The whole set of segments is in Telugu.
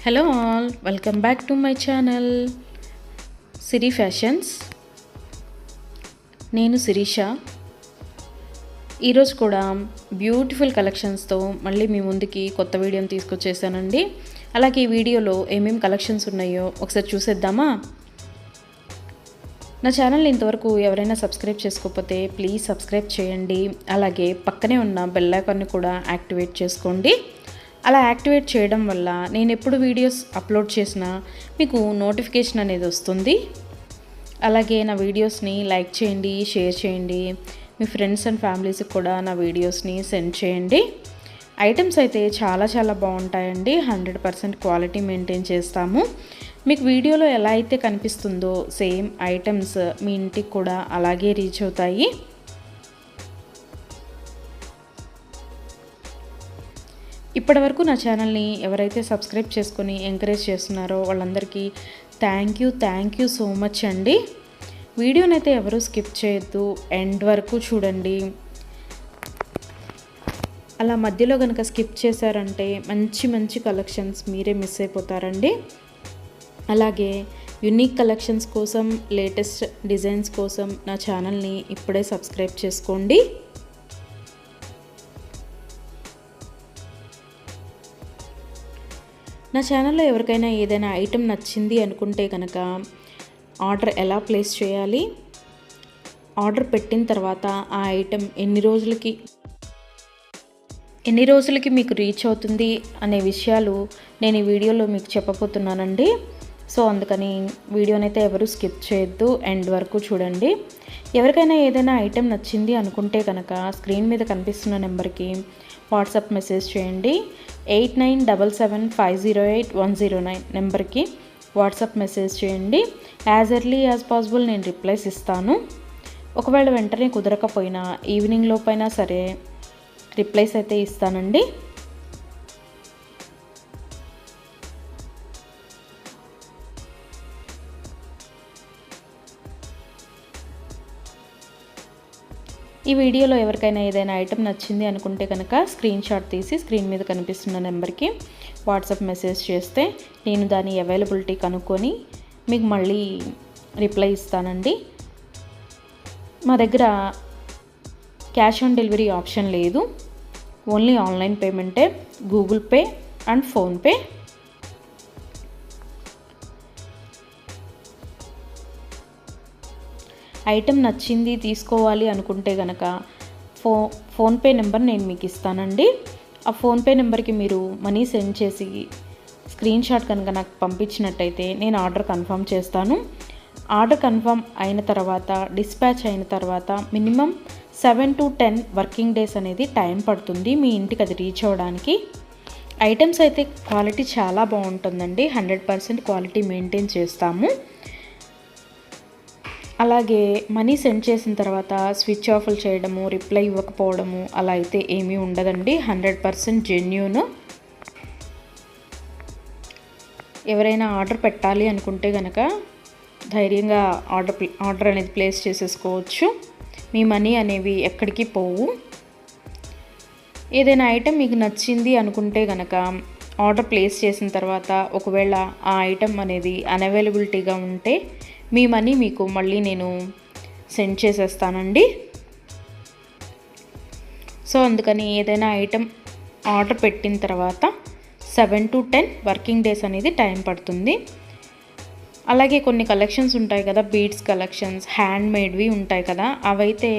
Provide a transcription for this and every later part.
Hello all, welcome back to my channel Siri fashions. నేను శిరీష. ఈరోజు కూడా బ్యూటిఫుల్ కలెక్షన్స్తో మళ్ళీ మీ ముందుకి కొత్త వీడియోని తీసుకొచ్చేసానండి. అలాగే ఈ వీడియోలో ఏమేమి కలెక్షన్స్ ఉన్నాయో ఒకసారి చూసేద్దామా? నా ఛానల్ని ఇంతవరకు ఎవరైనా సబ్స్క్రైబ్ చేసుకోకపోతే ప్లీజ్ సబ్స్క్రైబ్ చేయండి. అలాగే పక్కనే ఉన్న బెల్ ఐకాన్ని కూడా యాక్టివేట్ చేసుకోండి. అలా యాక్టివేట్ చేయడం వల్ల నేను ఎప్పుడు వీడియోస్ అప్లోడ్ చేసినా మీకు నోటిఫికేషన్ అనేది వస్తుంది. అలాగే నా వీడియోస్ని లైక్ చేయండి, షేర్ చేయండి. మీ ఫ్రెండ్స్ అండ్ ఫ్యామిలీస్కి కూడా నా వీడియోస్ని సెండ్ చేయండి. ఐటమ్స్ అయితే చాలా బాగుంటాయండి. 100% క్వాలిటీ మెయింటైన్ చేస్తాము. మీకు వీడియోలో ఎలా అయితే కనిపిస్తుందో సేమ్ ఐటమ్స్ మీ ఇంటికి కూడా అలాగే రీచ్ అవుతాయి. ఇప్పటివరకు నా ఛానల్ని ఎవరైతే సబ్స్క్రైబ్ చేసుకొని ఎంకరేజ్ చేస్తున్నారో వాళ్ళందరికీ థ్యాంక్ యూ సో మచ్ అండి. వీడియోనైతే ఎవరు స్కిప్ చేయొద్దు, ఎండ్ వరకు చూడండి. అలా మధ్యలో కనుక స్కిప్ చేశారంటే మంచి కలెక్షన్స్ మీరే మిస్ అయిపోతారండి. అలాగే యూనిక్ కలెక్షన్స్ కోసం, లేటెస్ట్ డిజైన్స్ కోసం నా ఛానల్ని ఇప్పుడే సబ్స్క్రైబ్ చేసుకోండి. నా ఛానల్లో ఎవరికైనా ఏదైనా ఐటెం నచ్చింది అనుకుంటే కనుక ఆర్డర్ ఎలా ప్లేస్ చేయాలి, ఆర్డర్ పెట్టిన తర్వాత ఆ ఐటెం ఎన్ని రోజులకి మీకు రీచ్ అవుతుంది అనే విషయాలు నేను ఈ వీడియోలో మీకు చెప్పబోతున్నానండి. సో అందుకని వీడియోనైతే ఎవరు స్కిప్ చేయొద్దు, ఎండ్ వరకు చూడండి. ఎవరికైనా ఏదైనా ఐటెం నచ్చింది అనుకుంటే కనుక స్క్రీన్ మీద కనిపిస్తున్న నెంబర్కి వాట్సాప్ మెసేజ్ చేయండి. 8977508109 నెంబర్కి వాట్సాప్ మెసేజ్ చేయండి. యాజ్ ఎర్లీ యాజ్ పాసిబుల్ నేను రిప్లైస్ ఇస్తాను. ఒకవేళ వెంటనే కుదరకపోయినా ఈవినింగ్ లోపైనా సరే రిప్లైస్ అయితే ఇస్తానండి. ఈ వీడియోలో ఎవరికైనా ఏదైనా ఐటెం నచ్చింది అనుకుంటే కనుక స్క్రీన్ షాట్ తీసి స్క్రీన్ మీద కనిపిస్తున్న నెంబర్కి వాట్సాప్ మెసేజ్ చేస్తే నేను దాని అవైలబిలిటీ కనుక్కొని మీకు మళ్ళీ రిప్లై ఇస్తానండి. మా దగ్గర క్యాష్ ఆన్ డెలివరీ ఆప్షన్ లేదు, ఓన్లీ ఆన్లైన్ పేమెంటే, Google Pay and PhonePe. Item నచ్చింది తీసుకోవాలి అనుకుంటే కనుక ఫోన్పే నెంబర్ నేను మీకు ఇస్తానండి. ఆ ఫోన్పే నెంబర్కి మీరు మనీ సెండ్ చేసి స్క్రీన్ షాట్ కనుక నాకు పంపించినట్టయితే నేను ఆర్డర్ కన్ఫర్మ్ చేస్తాను. ఆర్డర్ కన్ఫర్మ్ అయిన తర్వాత, డిస్పాచ్ అయిన తర్వాత మినిమం 7 to 10 వర్కింగ్ డేస్ అనేది టైం పడుతుంది మీ ఇంటికి అది రీచ్ అవ్వడానికి. ఐటమ్స్ అయితే క్వాలిటీ చాలా బాగుంటుందండి. 100% క్వాలిటీ మెయింటైన్ చేస్తాము. అలాగే మనీ సెండ్ చేసిన తర్వాత స్విచ్ ఆఫ్లు చేయడము, రిప్లై ఇవ్వకపోవడము అలా అయితే ఏమీ ఉండదండి. 100% జెన్యూన్. ఎవరైనా ఆర్డర్ పెట్టాలి అనుకుంటే కనుక ధైర్యంగా ఆర్డర్ అనేది ప్లేస్ చేసేసుకోవచ్చు. మీ మనీ అనేవి ఎక్కడికి పోవు. ఏదైనా ఐటెం మీకు నచ్చింది అనుకుంటే కనుక ఆర్డర్ ప్లేస్ చేసిన తర్వాత ఒకవేళ ఆ ఐటెం అనేది అన్అవైలబిలిటీగా ఉంటే మీ మనీ మీకు మళ్ళీ నేను సెండ్ చేసేస్తానండి. సో అందుకని ఏదైనా ఐటెం ఆర్డర్ పెట్టిన తర్వాత 7 to 10 వర్కింగ్ డేస్ అనేది టైం పడుతుంది. అలాగే కొన్ని కలెక్షన్స్ ఉంటాయి కదా, బీడ్స్ కలెక్షన్స్, హ్యాండ్ మేడ్వి ఉంటాయి కదా, అవైతే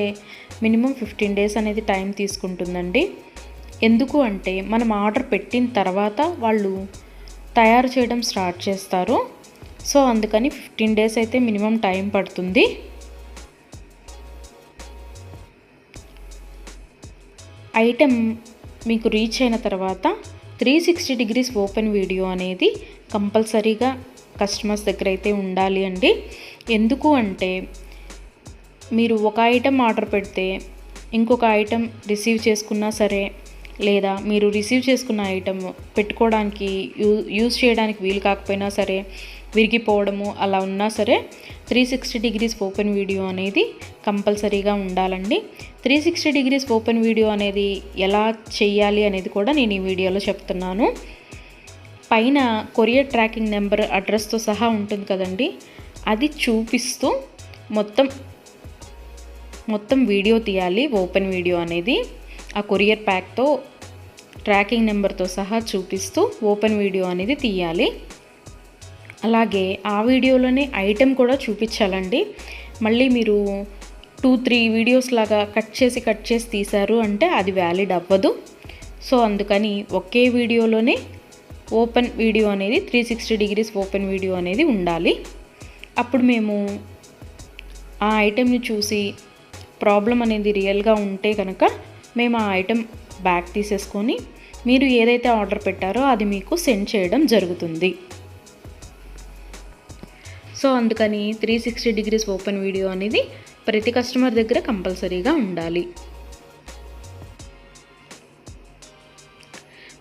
మినిమం 15 డేస్ అనేది టైం తీసుకుంటుందండి. ఎందుకు అంటే మనం ఆర్డర్ పెట్టిన తర్వాత వాళ్ళు తయారు చేయడం స్టార్ట్ చేస్తారు. సో అందుకని 15 డేస్ అయితే మినిమం టైం పడుతుంది. ఐటెం మీకు రీచ్ అయిన తర్వాత 360 degrees ఓపెన్ వీడియో అనేది కంపల్సరీగా కస్టమర్స్ దగ్గర అయితే ఉండాలి అండి. ఎందుకు అంటే మీరు ఒక ఐటెం ఆర్డర్ పెడితే ఇంకొక ఐటెం రిసీవ్ చేసుకున్నా సరే, లేదా మీరు రిసీవ్ చేసుకున్న ఐటెం పెట్టుకోవడానికి యూజ్ చేయడానికి వీలు కాకపోయినా సరే, విరిగిపోవడము అలా ఉన్నా సరే 360 degrees ఓపెన్ వీడియో అనేది కంపల్సరీగా ఉండాలండి. 360 degrees ఓపెన్ వీడియో అనేది ఎలా చేయాలి అనేది కూడా నేను ఈ వీడియోలో చెప్తున్నాను. పైన కొరియర్ ట్రాకింగ్ నెంబర్ అడ్రస్తో సహా ఉంటుంది కదండి, అది చూపిస్తూ మొత్తం వీడియో తీయాలి. ఓపెన్ వీడియో అనేది ఆ కొరియర్ ప్యాక్తో ట్రాకింగ్ నెంబర్తో సహా చూపిస్తూ ఓపెన్ వీడియో అనేది తీయాలి. అలాగే ఆ వీడియోలోనే ఐటెం కూడా చూపించాలండి. మళ్ళీ మీరు 2-3 వీడియోస్ లాగా కట్ చేసి తీశారు అంటే అది వ్యాలిడ్ అవ్వదు. సో అందుకని ఒకే వీడియోలోనే ఓపెన్ వీడియో అనేది 360 డిగ్రీస్ ఓపెన్ వీడియో అనేది ఉండాలి. అప్పుడు మేము ఆ ఐటెంని చూసి ప్రాబ్లం అనేది రియల్గా ఉంటే కనుక మేము ఆ ఐటెం బ్యాక్ తీసేసుకొని మీరు ఏదైతే ఆర్డర్ పెట్టారో అది మీకు సెండ్ చేయడం జరుగుతుంది. సో అందుకని 360 డిగ్రీస్ ఓపెన్ వీడియో అనేది ప్రతి కస్టమర్ దగ్గర కంపల్సరీగా ఉండాలి.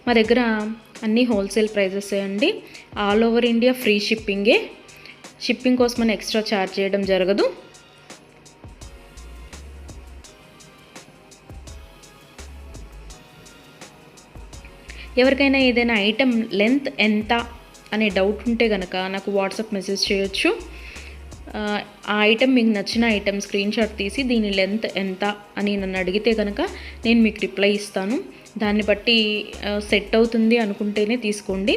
మా దగ్గర అన్నీ హోల్సేల్ ప్రైజెస్ అండి. ఆల్ ఓవర్ ఇండియా ఫ్రీ షిప్పింగే. షిప్పింగ్ కోసం మనం ఎక్స్ట్రా ఛార్జ్ చేయడం జరగదు. ఎవరికైనా ఏదైనా ఐటెం లెంత్ ఎంత అనే డౌట్ ఉంటే కనుక నాకు వాట్సాప్ మెసేజ్ చేయొచ్చు. ఆ ఐటెం మీకు నచ్చిన ఐటెం స్క్రీన్ షాట్ తీసి దీని లెంత్ ఎంత అని నన్ను అడిగితే కనుక నేను మీకు రిప్లై ఇస్తాను. దాన్ని బట్టి సెట్ అవుతుంది అనుకుంటేనే తీసుకోండి.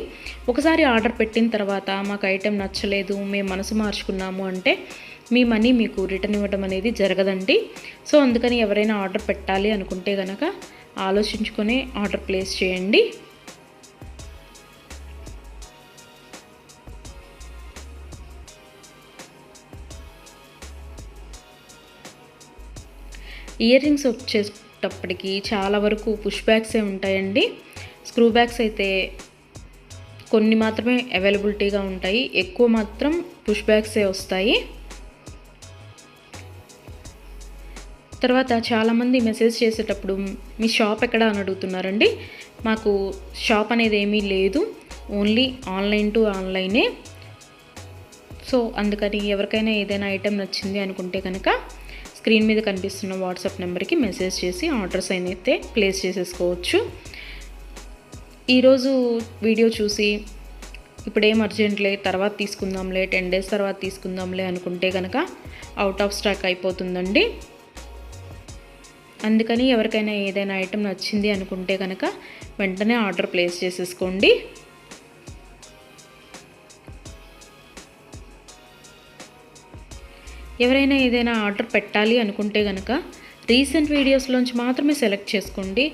ఒకసారి ఆర్డర్ పెట్టిన తర్వాత మాకు ఐటెం నచ్చలేదు, మేము మనసు మార్చుకున్నాము అంటే మీ మనీ మీకు రిటర్న్ ఇవ్వడం అనేది జరగదండి. సో అందుకని ఎవరైనా ఆర్డర్ పెట్టాలి అనుకుంటే కనుక ఆలోచించుకొని ఆర్డర్ ప్లేస్ చేయండి. ఇయర్ రింగ్స్ వచ్చేటప్పటికి చాలా వరకు పుష్ బ్యాగ్సే ఉంటాయండి. స్క్రూ బ్యాగ్స్ అయితే కొన్ని మాత్రమే అవైలబిలిటీగా ఉంటాయి, ఎక్కువ మాత్రం పుష్ బ్యాగ్సే వస్తాయి. తర్వాత చాలామంది మెసేజ్ చేసేటప్పుడు మీ షాప్ ఎక్కడ అని అడుగుతున్నారండి. మాకు షాప్ అనేది ఏమీ లేదు, ఓన్లీ ఆన్లైన్ టు ఆన్లైనే. సో అందుకని ఎవరికైనా ఏదైనా ఐటెం నచ్చింది అనుకుంటే కనుక స్క్రీన్ మీద కనిపిస్తున్న వాట్సాప్ నెంబర్కి మెసేజ్ చేసి ఆర్డర్స్ అయితే ప్లేస్ చేసేసుకోవచ్చు. ఈరోజు వీడియో చూసి ఇప్పుడేం అర్జెంట్లే తర్వాత తీసుకుందాంలే, 10 days తర్వాత తీసుకుందాంలే అనుకుంటే కనుక అవుట్ ఆఫ్ స్టాక్ అయిపోతుందండి. అందుకని ఎవరికైనా ఏదైనా ఐటెం నచ్చింది అనుకుంటే కనుక వెంటనే ఆర్డర్ ప్లేస్ చేసేసుకోండి. ఎవరైనా ఏదైనా ఆర్డర్ పెట్టాలి అనుకుంటే కనుక రీసెంట్ వీడియోస్లోంచి మాత్రమే సెలెక్ట్ చేసుకోండి.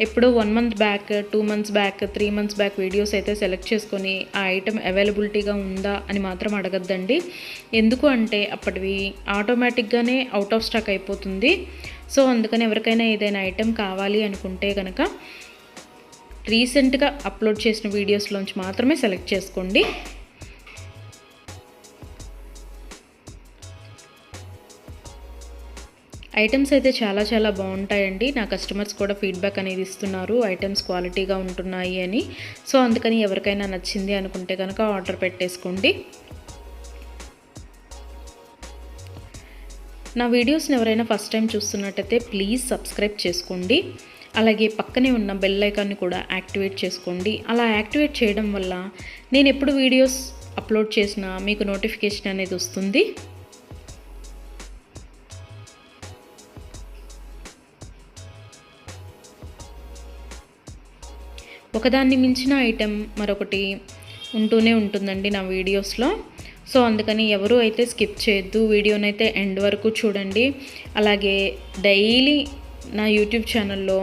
ఎప్పుడో 1 month back, 2 months back, 3 months back videos అయితే సెలెక్ట్ చేసుకొని ఆ ఐటెం అవైలబిలిటీగా ఉందా అని మాత్రం అడగద్దండి. ఎందుకు అంటే అప్పటివి ఆటోమేటిక్గానే అవుట్ ఆఫ్ స్టాక్ అయిపోతుంది. సో అందుకని ఎవరికైనా ఏదైనా ఐటెం కావాలి అనుకుంటే కనుక రీసెంట్గా అప్లోడ్ చేసిన వీడియోస్లోంచి మాత్రమే సెలెక్ట్ చేసుకోండి. ఐటమ్స్ అయితే చాలా బాగుంటాయండి. నా కస్టమర్స్ కూడా ఫీడ్బ్యాక్ అనేది ఇస్తున్నారు, ఐటమ్స్ క్వాలిటీగా ఉంటున్నాయి అని. సో అందుకని ఎవరికైనా నచ్చింది అనుకుంటే కనుక ఆర్డర్ పెట్టేసుకోండి. నా వీడియోస్ని ఎవరైనా ఫస్ట్ టైం చూస్తున్నట్టయితే ప్లీజ్ సబ్స్క్రైబ్ చేసుకోండి. అలాగే పక్కనే ఉన్న బెల్ ఐకాన్ని కూడా యాక్టివేట్ చేసుకోండి. అలా యాక్టివేట్ చేయడం వల్ల నేను ఎప్పుడు వీడియోస్ అప్లోడ్ చేసినా మీకు నోటిఫికేషన్ అనేది వస్తుంది. ఒకదాన్ని మించిన ఐటెం మరొకటి ఉంటూనే ఉంటుందండి నా వీడియోస్లో. సో అందుకని ఎవరు అయితే స్కిప్ చేయొద్దు, వీడియోనైతే ఎండ్ వరకు చూడండి. అలాగే డైలీ నా యూట్యూబ్ ఛానల్లో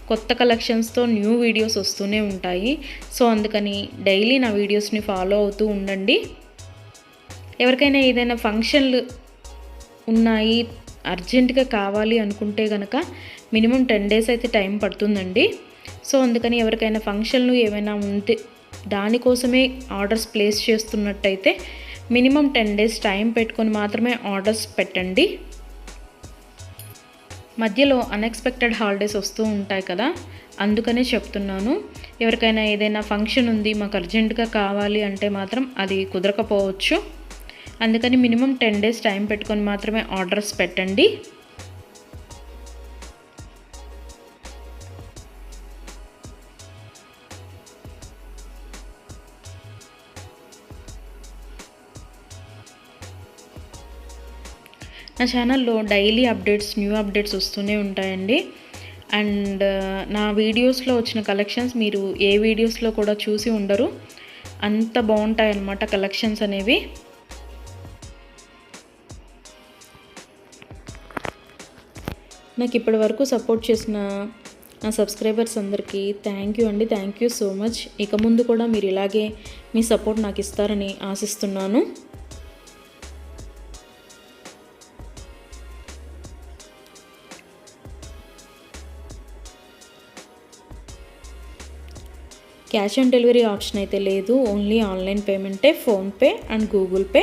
కొత్త కలెక్షన్స్తో న్యూ వీడియోస్ వస్తూనే ఉంటాయి. సో అందుకని డైలీ నా వీడియోస్ని ఫాలో అవుతూ ఉండండి. ఎవరికైనా ఏదైనా ఫంక్షన్లు ఉన్నాయి, అర్జెంటుగా కావాలి అనుకుంటే కనుక మినిమం 10 days అయితే టైం పడుతుందండి. సో అందుకని ఎవరికైనా ఫంక్షన్లు ఏమైనా ఉంటే దానికోసమే ఆర్డర్స్ ప్లేస్ చేస్తున్నట్టయితే మినిమం 10 days టైం పెట్టుకొని మాత్రమే ఆర్డర్స్ పెట్టండి. మధ్యలో అన్ఎక్స్పెక్టెడ్ హాలిడేస్ వస్తూ ఉంటాయి కదా, అందుకనే చెప్తున్నాను. ఎవరికైనా ఏదైనా ఫంక్షన్ ఉంది మాకు అర్జెంటుగా కావాలి అంటే మాత్రం అది కుదరకపోవచ్చు. అందుకని మినిమం 10 days టైం పెట్టుకొని మాత్రమే ఆర్డర్స్ పెట్టండి. నా ఛానల్లో డైలీ అప్డేట్స్, న్యూ అప్డేట్స్ వస్తూనే ఉంటాయండి. అండ్ నా వీడియోస్లో వచ్చిన కలెక్షన్స్ మీరు ఏ వీడియోస్లో కూడా చూసి ఉండరు, అంత బాగుంటాయి అన్నమాట కలెక్షన్స్ అనేవి. నాకు ఇప్పటి వరకు సపోర్ట్ చేసిన నా సబ్స్క్రైబర్స్ అందరికీ థ్యాంక్ యూ అండి. Thank you so much. ఇక ముందు కూడా మీరు ఇలాగే మీ సపోర్ట్ నాకు ఇస్తారని ఆశిస్తున్నాను. క్యాష్ ఆన్ డెలివరీ ఆప్షన్ అయితే లేదు, ఓన్లీ ఆన్లైన్ పేమెంటే, ఫోన్పే అండ్ గూగుల్ పే.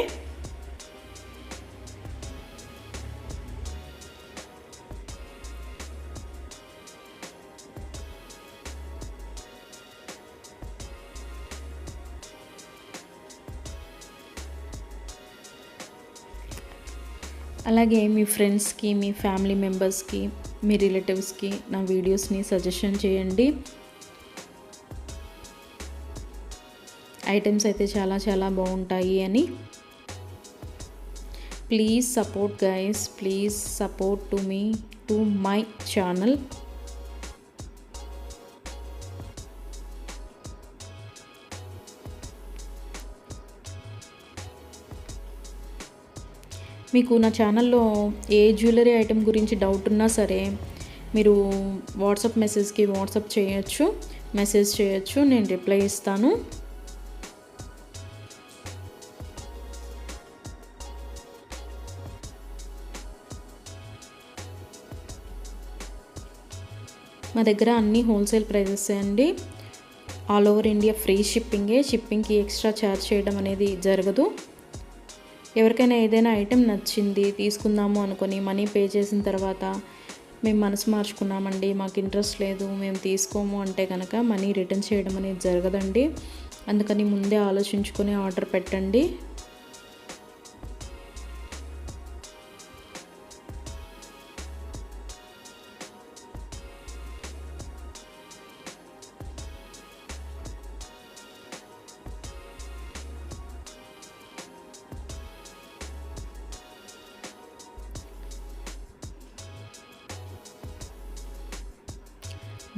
అలాగే మీ ఫ్రెండ్స్కి, మీ ఫ్యామిలీ మెంబర్స్కి, మీ రిలేటివ్స్కి నా వీడియోస్ని సజెషన్ చేయండి. ఐటమ్స్ అయితే చాలా చాలా బాగుంటాయి అని. Please support guys, please support to me, to my channel. మీకు నా ఛానల్లో ఏ జ్యువెలరీ ఐటెం గురించి డౌట్ ఉన్నా సరే మీరు వాట్సాప్ మెసేజ్కి మెసేజ్ చేయొచ్చు, నేను రిప్లై ఇస్తాను. మా దగ్గర అన్నీ హోల్సేల్ ప్రైజెస్ అండి. ఆల్ ఓవర్ ఇండియా ఫ్రీ షిప్పింగ్కి ఎక్స్ట్రా ఛార్జ్ చేయడం అనేది జరగదు. ఎవరికైనా ఏదైనా ఐటెం నచ్చింది తీసుకుందాము అనుకొని మనీ పే చేసిన తర్వాత మేము మనసు మార్చుకున్నామండి, మాకు ఇంట్రెస్ట్ లేదు, మేము తీసుకోము అంటే కనుక మనీ రిటర్న్ చేయడం అనేది జరగదండి. అందుకని ముందే ఆలోచించుకొని ఆర్డర్ పెట్టండి.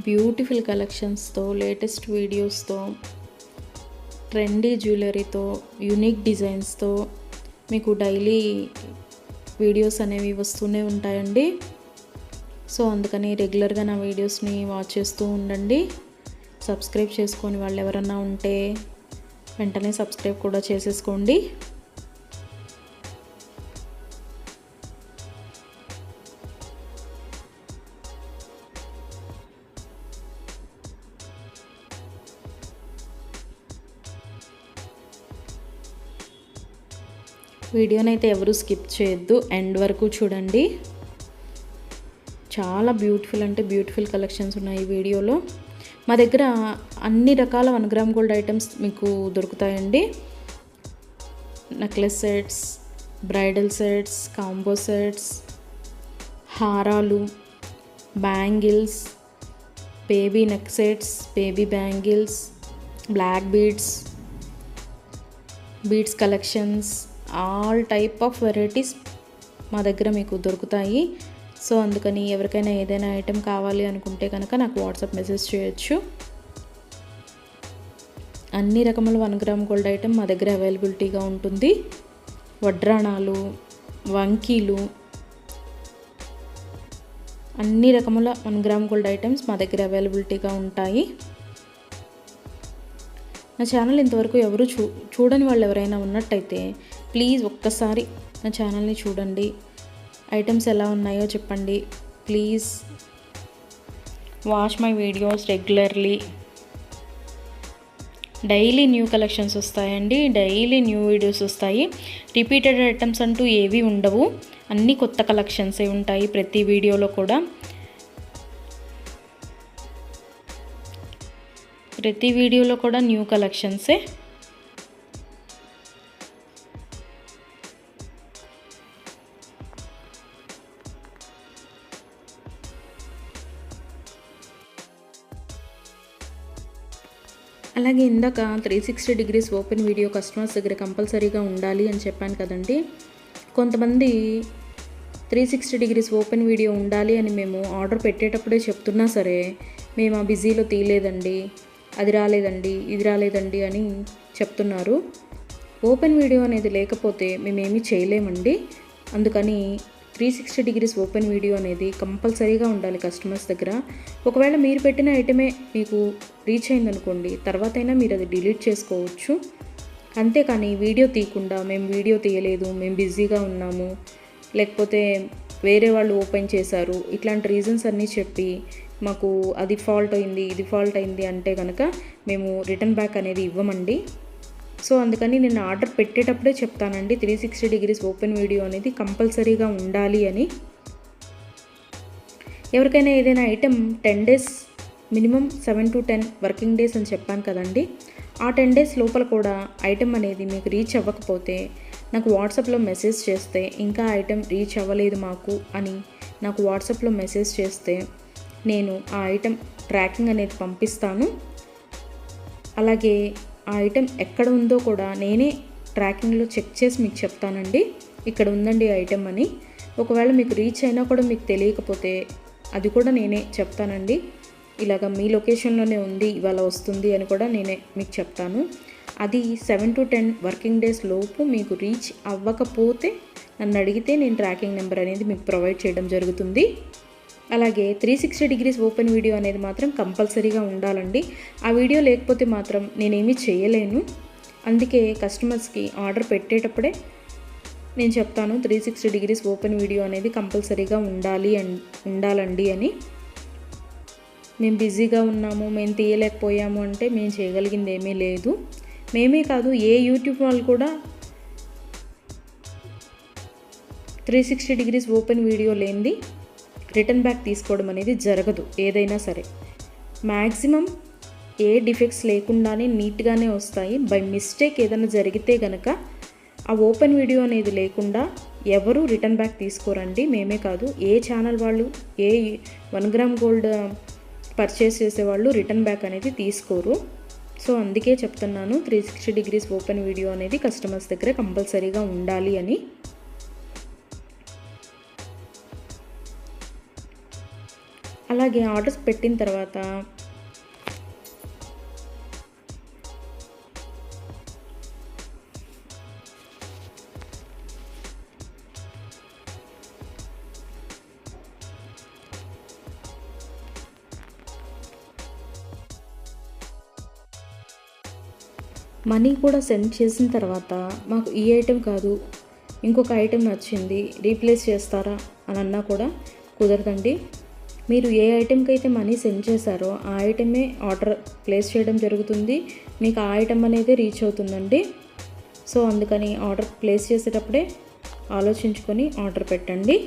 బ్యూటిఫుల్ కలెక్షన్స్తో, లేటెస్ట్ వీడియోస్తో, ట్రెండీ జ్యువెలరీతో, యూనిక్ డిజైన్స్తో మీకు డైలీ వీడియోస్ అనేవి వస్తూనే ఉంటాయండి. సో అందుకని రెగ్యులర్గా నా వీడియోస్ని వాచ్ చేస్తూ ఉండండి. సబ్స్క్రైబ్ చేసుకొని వాళ్ళు ఎవరన్నా ఉంటే వెంటనే సబ్స్క్రైబ్ కూడా చేసేసుకోండి. వీడియోనైతే ఎవరు స్కిప్ చేయొద్దు, ఎండ్ వరకు చూడండి. చాలా బ్యూటిఫుల్ అంటే బ్యూటిఫుల్ కలెక్షన్స్ ఉన్నాయి ఈ వీడియోలో. మా దగ్గర అన్ని రకాల 1 గ్రామ్ గోల్డ్ ఐటమ్స్ మీకు దొరుకుతాయండి. Necklace sets, bridal sets, combo sets, హారాలు, bangles, baby neck sets, baby bangles, black beads collections, all type of varieties మా దగ్గర మీకు దొరుకుతాయి. సో అందుకని ఎవరికైనా ఏదైనా ఐటెం కావాలి అనుకుంటే కనుక నాకు వాట్సాప్ మెసేజ్ చేయొచ్చు. అన్ని రకముల 1 గ్రామ్ గోల్డ్ ఐటెం మా దగ్గర అవైలబిలిటీగా ఉంటుంది. వడ్రాణాలు, వంకీలు, అన్ని రకముల 1 గ్రామ్ గోల్డ్ ఐటమ్స్ మా దగ్గర అవైలబిలిటీగా ఉంటాయి. నా ఛానల్ ఇంతవరకు ఎవరు చూడని వాళ్ళు ఎవరైనా ఉన్నట్టయితే ప్లీజ్ ఒక్కసారి నా ఛానల్ని చూడండి, ఐటమ్స్ ఎలా ఉన్నాయో చెప్పండి. Please watch my videos regularly. Daily new collections వస్తాయండి, డైలీ న్యూ వీడియోస్ వస్తాయి. రిపీటెడ్ ఐటమ్స్ అంటూ ఏవి ఉండవు, అన్నీ కొత్త కలెక్షన్సే ఉంటాయి ప్రతి వీడియోలో కూడా. న్యూ కలెక్షన్సే. అలాగే ఇందాక 360 డిగ్రీస్ ఓపెన్ వీడియో కస్టమర్స్ దగ్గర కంపల్సరీగా ఉండాలి అని చెప్పాను కదండి. కొంతమంది 360 ఓపెన్ వీడియో ఉండాలి అని మేము ఆర్డర్ పెట్టేటప్పుడే చెప్తున్నా సరే మేము ఆ బిజీలో తీయలేదండి, అది రాలేదండి, ఇది రాలేదండి అని చెప్తున్నారు. ఓపెన్ వీడియో అనేది లేకపోతే మేమేమీ చేయలేమండి. అందుకని 360 ఓపెన్ వీడియో అనేది కంపల్సరీగా ఉండాలి కస్టమర్స్ దగ్గర. ఒకవేళ మీరు పెట్టిన ఐటమే మీకు రీచ్ అయిందనుకోండి, తర్వాత అయినా మీరు అది డిలీట్ చేసుకోవచ్చు. అంతేకాని వీడియో తీయకుండా మేము వీడియో తీయలేదు, మేము బిజీగా ఉన్నాము, లేకపోతే వేరే వాళ్ళు ఓపెన్ చేశారు, ఇట్లాంటి రీజన్స్ అన్నీ చెప్పి మాకు అది ఫాల్ట్ అయింది, ఇది ఫాల్ట్ అయింది అంటే కనుక మేము రిటర్న్ బ్యాక్ అనేది ఇవ్వమండి. సో అందుకని నేను ఆర్డర్ పెట్టేటప్పుడే చెప్తానండి 360 ఓపెన్ వీడియో అనేది కంపల్సరీగా ఉండాలి అని. ఎవరికైనా ఏదైనా item 10 days minimum 7 to 10 working days అని చెప్పాను కదండి. ఆ 10 డేస్ లోపల కూడా ఐటెం అనేది మీకు రీచ్ అవ్వకపోతే నాకు వాట్సాప్లో మెసేజ్ చేస్తే, ఇంకా ఐటెం రీచ్ అవ్వలేదు మాకు అని నాకు వాట్సాప్లో మెసేజ్ చేస్తే నేను ఆ ఐటెం ట్రాకింగ్ అనేది పంపిస్తాను. అలాగే ఆ ఐటెం ఎక్కడ ఉందో కూడా నేనే ట్రాకింగ్లో చెక్ చేసి మీకు చెప్తానండి, ఇక్కడ ఉందండి ఐటెం అని. ఒకవేళ మీకు రీచ్ అయినా కూడా మీకు తెలియకపోతే అది కూడా నేనే చెప్తానండి. ఇలాగ మీ లొకేషన్లోనే ఉంది, ఇవాళ వస్తుంది అని కూడా నేనే మీకు చెప్తాను. అది 7 to 10 వర్కింగ్ డేస్ లోపు మీకు రీచ్ అవ్వకపోతే నన్ను అడిగితే నేను ట్రాకింగ్ నెంబర్ అనేది మీకు ప్రొవైడ్ చేయడం జరుగుతుంది. అలాగే 360 ఓపెన్ వీడియో అనేది మాత్రం కంపల్సరీగా ఉండాలండి. ఆ వీడియో లేకపోతే మాత్రం నేనేమీ చేయలేను. అందుకే కస్టమర్స్కి ఆర్డర్ పెట్టేటప్పుడే నేను చెప్తాను 360 ఓపెన్ వీడియో అనేది కంపల్సరీగా ఉండాలండి అని. మేము బిజీగా ఉన్నాము, మేము తీయలేకపోయాము అంటే మేము చేయగలిగింది ఏమీ లేదు. మేమే కాదు, ఏ యూట్యూబ్ వాళ్ళు కూడా 360 ఓపెన్ వీడియో లేనిది రిటర్న్ బ్యాక్ తీసుకోవడం అనేది జరగదు. ఏదైనా సరే మ్యాక్సిమం ఏ డిఫెక్ట్స్ లేకుండానే నీట్గానే వస్తాయి. బై మిస్టేక్ ఏదైనా జరిగితే కనుక ఆ ఓపెన్ వీడియో అనేది లేకుండా ఎవరు రిటర్న్ బ్యాక్ తీసుకోరండి. మేమే కాదు, ఏ ఛానల్ వాళ్ళు, ఏ 1 గ్రామ్ గోల్డ్ పర్చేస్ చేసేవాళ్ళు రిటర్న్ బ్యాక్ అనేది తీసుకోరు. సో అందుకే చెప్తున్నాను 360 ఓపెన్ వీడియో అనేది కస్టమర్స్ దగ్గర కంపల్సరీగా ఉండాలి అని. అలాగే ఆర్డర్స్ పెట్టిన తర్వాత మనీ కూడా సెండ్ చేసిన తర్వాత మాకు ఈ ఐటెం కాదు, ఇంకొక ఐటెం నచ్చింది, రీప్లేస్ చేస్తారా అని అన్నా కూడా కుదరదండి. మీరు ఏ ఐటెంకి అయితే మనీ సెండ్ చేశారో ఆ ఐటమే ఆర్డర్ ప్లేస్ చేయడం జరుగుతుంది. మీకు ఆ ఐటెం అనేది రీచ్ అవుతుందండి. సో అందుకని ఆర్డర్ ప్లేస్ చేసేటప్పుడే ఆలోచించుకొని ఆర్డర్ పెట్టండి.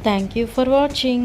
Thank you for watching.